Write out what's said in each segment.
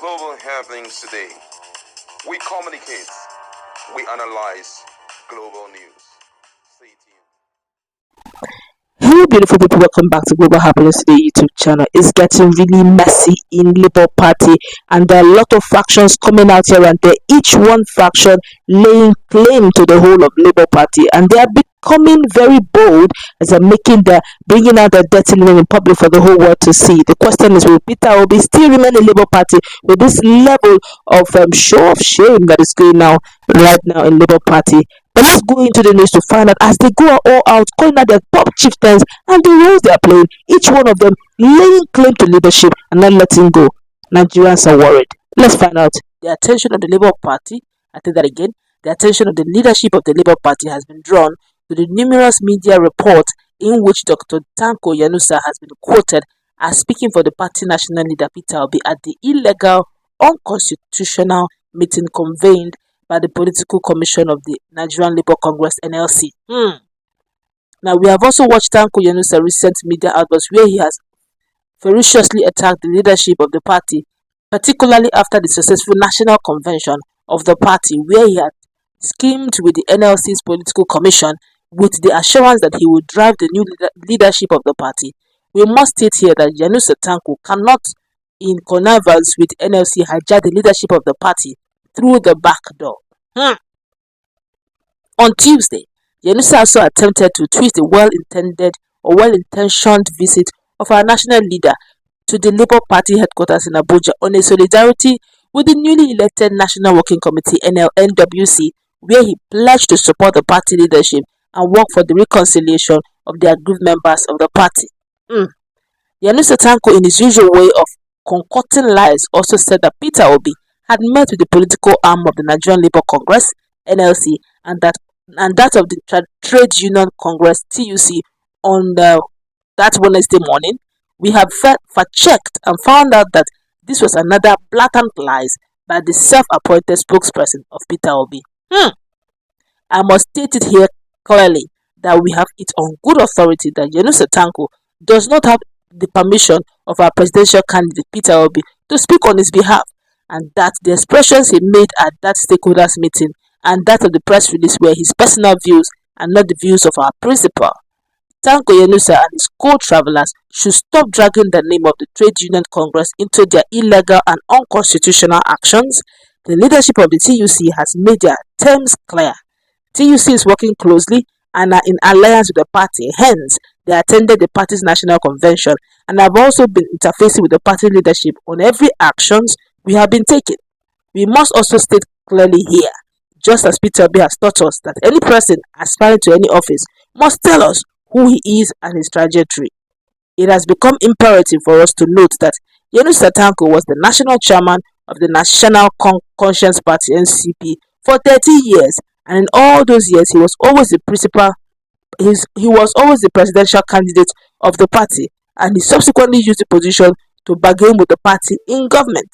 global happenings today. We communicate, we analyze global news. Stay tuned. Hello beautiful people, welcome back to Global Happiness Today YouTube channel. It's getting really messy in Labour Party and there are a lot of factions coming out here and there, each one faction laying claim to the whole of Labour Party, and they are becoming very bold as they're bringing out their dirty linen in public for the whole world to see. The question is, will Peter Obi still remain in Labour Party with this level of show of shame that is going now right now in Labour Party? But let's go into the news to find out as they go all out, calling out their top chieftains and the roles they are playing, each one of them laying claim to leadership and not letting go. Nigerians are worried. Let's find out. The attention of the Labour Party, I think that again, the attention of the leadership of the Labour Party has been drawn to the numerous media reports in which Dr. Tanko Yanusa has been quoted as speaking for the party national leader Peter Obi at the illegal, unconstitutional meeting convened by the Political Commission of the Nigerian Labour Congress (NLC). Now, we have also watched Tanko Yanusa's recent media outbursts where he has ferociously attacked the leadership of the party, particularly after the successful national convention of the party, where he had schemed with the NLC's Political Commission with the assurance that he would drive the new leadership of the party. We must state here that Yanusa Tanko cannot, in connivance with NLC, hijack the leadership of the party through the back door. On Tuesday, Yanusa also attempted to twist the well-intentioned visit of our national leader to the Labour Party headquarters in Abuja on a solidarity with the newly elected National Working Committee (NWC), where he pledged to support the party leadership and work for the reconciliation of the aggrieved members of the party. Yanusa Tanko, in his usual way of concocting lies, also said that Peter Obi had met with the political arm of the Nigerian Labour Congress (NLC) and that of the Trade Union Congress (TUC) on that Wednesday morning. We have fact-checked and found out that this was another blatant lies by the self-appointed spokesperson of Peter Obi. I must state it here clearly that we have it on good authority that Yanusa Tanko does not have the permission of our presidential candidate Peter Obi to speak on his behalf, and that the expressions he made at that stakeholders meeting and that of the press release were his personal views and not the views of our principal. Tanko Yanusa and his co-travelers should stop dragging the name of the Trade Union Congress into their illegal and unconstitutional actions. The leadership of the TUC has made their terms clear. TUC is working closely and are in alliance with the party, hence they attended the party's national convention and have also been interfacing with the party leadership on every actions we have been taking. We must also state clearly here, just as Peter Obi has taught us, that any person aspiring to any office must tell us who he is and his trajectory. It has become imperative for us to note that Yanusa Tanko was the national chairman of the National Conscience Party (NCP) for 30 years, and in all those years he was always the presidential candidate of the party, and he subsequently used the position to bargain with the party in government.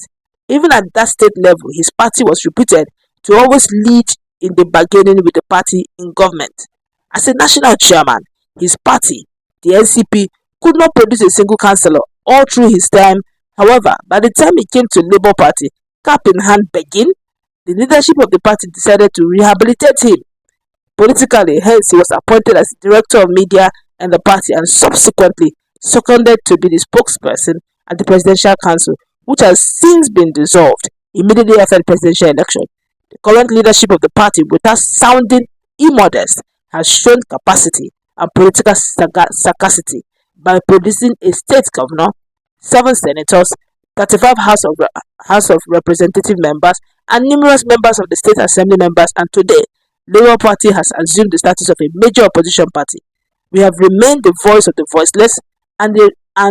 Even at that state level, his party was reputed to always lead in the bargaining with the party in government. As a national chairman, his party, the NCP, could not produce a single councillor all through his time. However, by the time he came to Labour Party, cap in hand begging, the leadership of the party decided to rehabilitate him politically. Hence, he was appointed as director of media and the party and subsequently seconded to be the spokesperson at the Presidential Council, which has since been dissolved immediately after the presidential election. The current leadership of the party, without sounding immodest, has shown capacity and political sagacity by producing a state governor, 7 senators, 35 House of Representative members, and numerous members of the State Assembly members, and today, Labour Party has assumed the status of a major opposition party. We have remained the voice of the voiceless and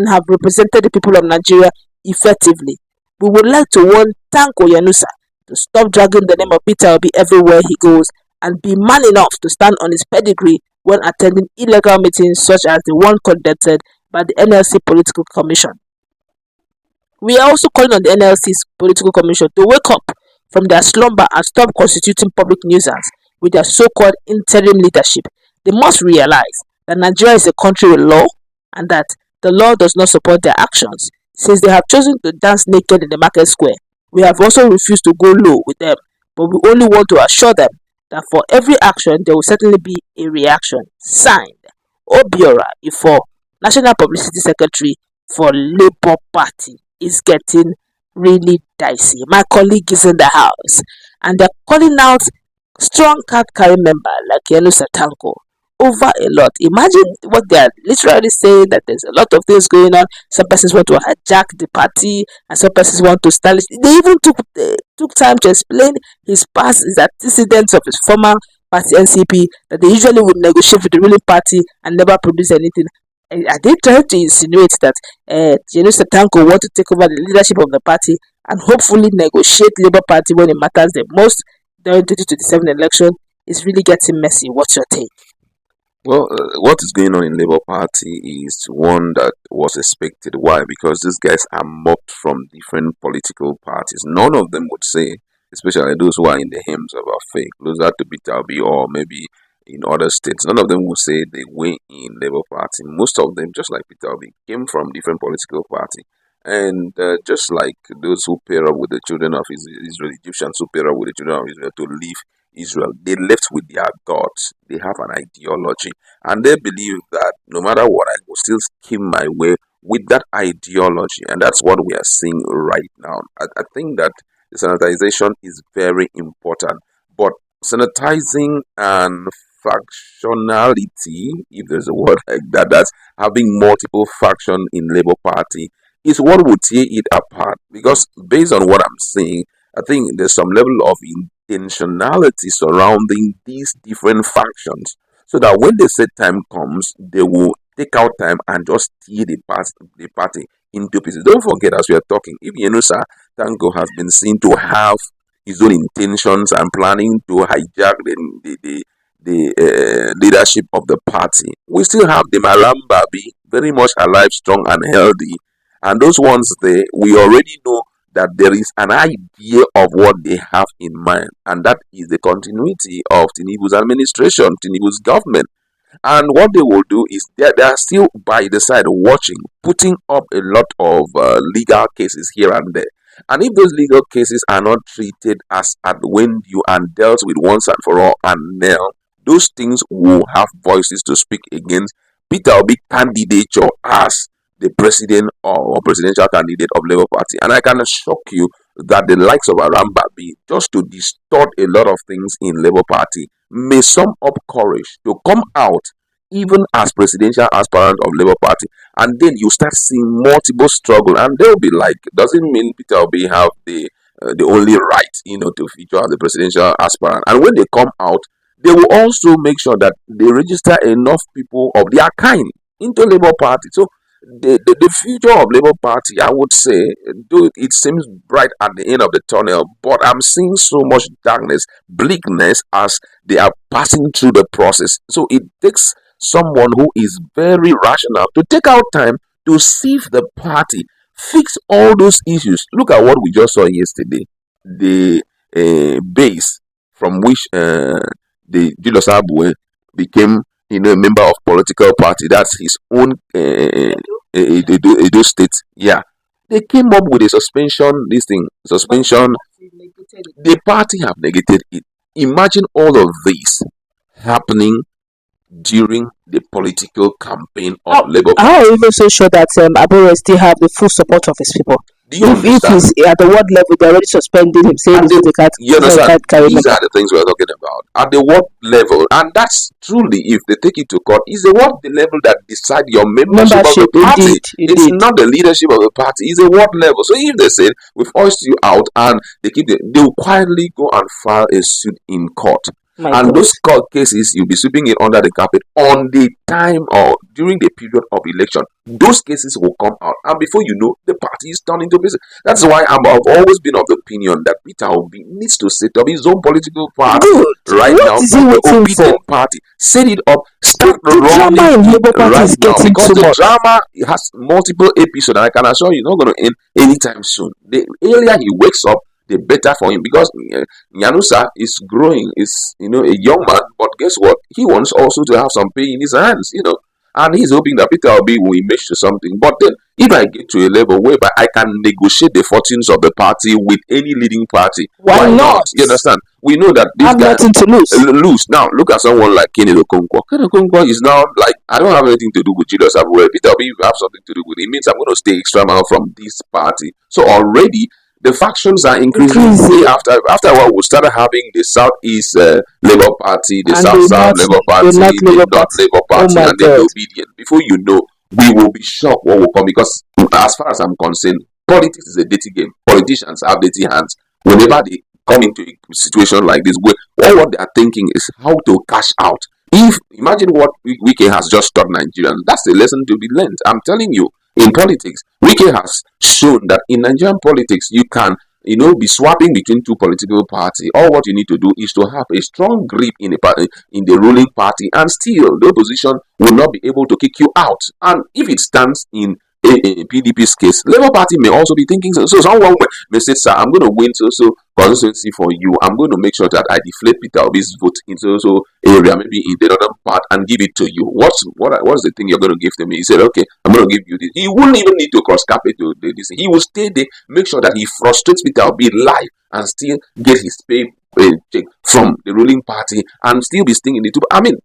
have represented the people of Nigeria effectively. We would like to warn Tanko Yanusa to stop dragging the name of Peter Obi everywhere he goes and be man enough to stand on his pedigree when attending illegal meetings such as the one conducted by the NLC Political Commission. We are also calling on the NLC's Political Commission to wake up from their slumber and stop constituting public nuisance with their so-called interim leadership. They must realize that Nigeria is a country with law and that the law does not support their actions, since they have chosen to dance naked in the market square We have also refused to go low with them, but we only want to assure them that for every action there will certainly be a reaction. Signed, Obiora Ifo, National Publicity Secretary for Labour Party. Is getting really dicey. My colleague is in the house, and they're calling out strong card carrying member like Yellow Satanko over a lot. Imagine what they are literally saying, that there's a lot of things going on. Some persons want to hijack the party, and some persons want to establish. They even took time to explain his past, his antecedents of his former party NCP, that they usually would negotiate with the ruling party and never produce anything. Are they trying to insinuate that Yellow Satanko want to take over the leadership of the party and hopefully negotiate Labour Party when it matters the most during 2027 election? Is really getting messy. What's your take? Well, what is going on in Labour Party is one that was expected. Why? Because these guys are mocked from different political parties. None of them would say, especially those who are in the hymns of our faith, closer to Peter Obi or maybe in other states. None of them would say they were in Labour Party. Most of them, just like Peter Obi, came from different political party. And just like those who pair up with the children of Israel, Egyptians who pair up with the children of Israel to leave Israel, they left with their gods. They have an ideology, and they believe that no matter what, I will still skim my way with that ideology, and that's what we are seeing right now. I think that the sanitization is very important, but sanitizing and factionality, if there's a word like that, that's having multiple faction in Labour Party, is what would tear it apart. Because based on what I'm seeing, I think there's some level of intentionality surrounding these different factions, so that when the set time comes, they will take out time and just tear the party into pieces. Don't forget, as we are talking, if Yenusa Tango has been seen to have his own intentions and planning to hijack the leadership of the party, we still have the Malambabi very much alive, strong, and healthy. And those ones there, we already know that there is an idea of what they have in mind, and that is the continuity of Tinubu's administration, Tinubu's government. And what they will do is they are still by the side watching, putting up a lot of legal cases here and there. And if those legal cases are not treated as at when you and dealt with once and for all and now, those things will have voices to speak against Peter Obi candidature as the president or presidential candidate of Labour Party. And I can assure you that the likes of Arambabi, just to distort a lot of things in Labour Party, may sum up courage to come out even as presidential aspirant of Labour Party. And then you start seeing multiple struggle, and they'll be like, doesn't mean Peter Obi have the only right, to feature as the presidential aspirant. And when they come out, they will also make sure that they register enough people of their kind into Labour Party. So the future of Labour Party, I would say, though it seems bright at the end of the tunnel, but I'm seeing so much darkness, bleakness as they are passing through the process. So it takes someone who is very rational to take out time to sieve the party, fix all those issues. Look at what we just saw yesterday. The base from which the Julius Abue became a member of political party. That's his own Edo State. Yeah. They came up with a suspension, suspension. The party have negated it. Imagine all of this happening during the political campaign of Labour Party. How are you even so sure that Abure still have the full support of his people? Do you understand? If he's at the ward level, they're already suspending him, saying they can't. You understand? These are the things we're talking about. At the ward level, and that's truly, if they take it to court, is the ward level that decide your membership of the party. It's not the leadership of the party, it's a ward level. So if they say, we've hoisted you out, and they will quietly go and file a suit in court. And those court cases, you'll be sweeping it under the carpet on the time or during the period of election. Those cases will come out, and before you know, the party is turned into business. That's why I've always been of the opinion that Peter Obi needs to set up his own political party right now. The obedient party, set it up, start running right now, because the drama has multiple episodes, and I can assure you, it's not going to end anytime soon. The earlier he wakes up, the better for him, because Yanusa is growing, is a young man, but guess what? He wants also to have some pay in his hands, and he's hoping that Peter Obi will emerge to something. But then, if I get to a level whereby I can negotiate the fortunes of the party with any leading party, Why not? You understand? We know that I this have guy nothing to lose. Now, look at someone like Kennedy Okonkwo. Kennedy Okonkwo is now like, I don't have anything to do with Julius Abuwe. Peter Obi, you have something to do with it. It means I'm going to stay extra mile from this party. So already the factions are increasing. After a while, we started having the Southeast Labour Party, the South Labour Party, the North Labour Party, and the Obedient. Before you know, we will be shocked what will come, because as far as I'm concerned, politics is a dirty game. Politicians have dirty hands. Whenever they come into a situation like this, where all what they are thinking is how to cash out. Imagine what Wike has just taught Nigerians. That's a lesson to be learned. I'm telling you, in politics, Wike has shown that in Nigerian politics, you can, be swapping between two political parties. All what you need to do is to have a strong grip in the ruling party, and still the opposition will not be able to kick you out. And if it stands in PDP's case, Labour Party may also be thinking so. Someone may say, "Sir, I'm going to win so constituency for you. I'm going to make sure that I deflate Peter Obi's vote in so area, maybe in the northern part, and give it to you. What's the thing you're going to give to me?" He said, "Okay, I'm going to give you this." He wouldn't even need to cross carpet to this. He will stay there, make sure that he frustrates Peter Obi live, and still get his pay check from the ruling party, and still be stinging the two. I mean,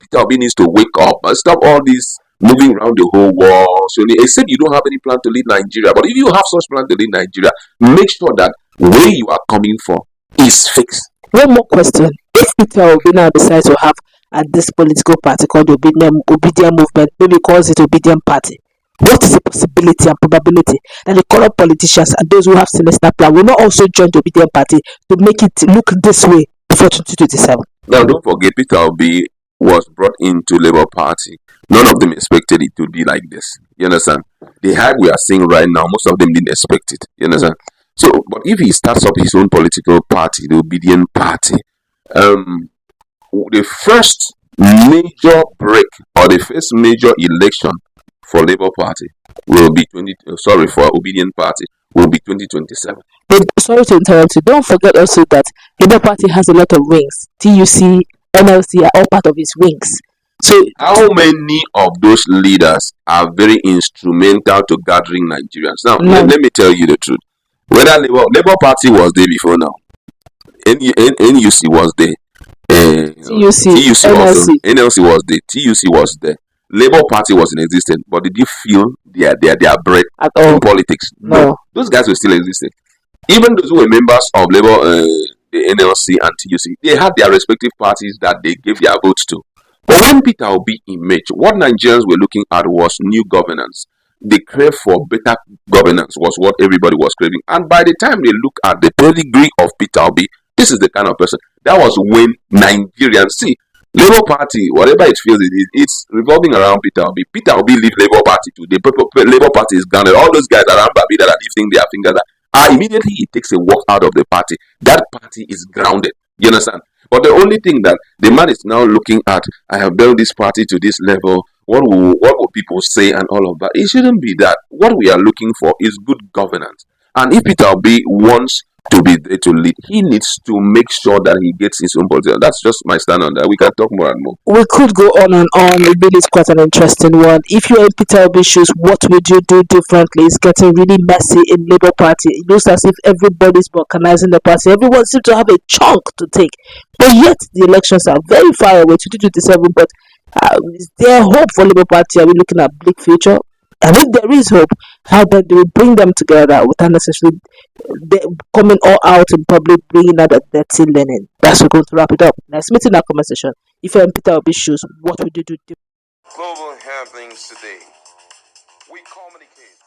Peter Obi needs to wake up and stop all this moving around the whole world. So, except you don't have any plan to lead Nigeria. But if you have such plan to lead Nigeria, make sure that where you are coming from is fixed. One more question. If Peter Obi now decides to have this political party called the Obedient Movement, maybe calls it Obedient Party, what is the possibility and probability that the corrupt politicians and those who have sinister plan will not also join the Obedient Party to make it look this way before 2027? Now, don't forget, Peter Obi was brought into Labour Party. None of them expected it to be like this. You understand? The hype we are seeing right now, most of them didn't expect it. You understand? So, but if he starts up his own political party, the Obedient Party, the first major break or the first major election for Labour Party will be for Obedient Party will be 2027. But sorry to interrupt you. Don't forget also that Labour Party has a lot of wings. TUC, NLC are all part of its wings. So, how many of those leaders are very instrumental to gathering Nigerians? Now, let me tell you the truth. Whether Labour Party was there before now, NUC was there, TUC was there, NLC was there, TUC was there. Labour Party was in existence, but did you feel their breath in politics? No. Those guys were still existing. Even those who were members of Labour, the NLC and TUC, they had their respective parties that they gave their votes to. But when Peter Obi emerged, what Nigerians were looking at was new governance. The crave for better governance was what everybody was craving. And by the time they look at the pedigree of Peter Obi, this is the kind of person. That was when Nigerians see Labour Party, whatever it feels it's revolving around Peter Obi. Peter Obi leave Labour Party to the Labour Party is grounded. All those guys around Babi that are lifting their fingers, immediately he takes a walk out of the party. That party is grounded. You understand? But the only thing that the man is now looking at, I have built this party to this level. What will people say and all of that? It shouldn't be that. What we are looking for is good governance. And if Peter Obi wants to be there to lead, he needs to make sure that he gets his own politics. That's just my stand on that. We can talk more and more. We could go on and on. It really is quite an interesting one. If you're in Peter Obi's shoes, what would you do differently? It's getting really messy in Labour Party. It looks as if everybody's balkanizing the party. Everyone seems to have a chunk to take. But yet, the elections are very far away, 2027. But is there hope for Labour Party? Are we looking at bleak future? And if there is hope, how then do we bring them together without necessarily coming all out in public, bringing out that dirty linen? That's we're going to wrap it up. Let's meet in our conversation. If you're in Peter Obi's shoes, what would you do? Global happenings today. We communicate.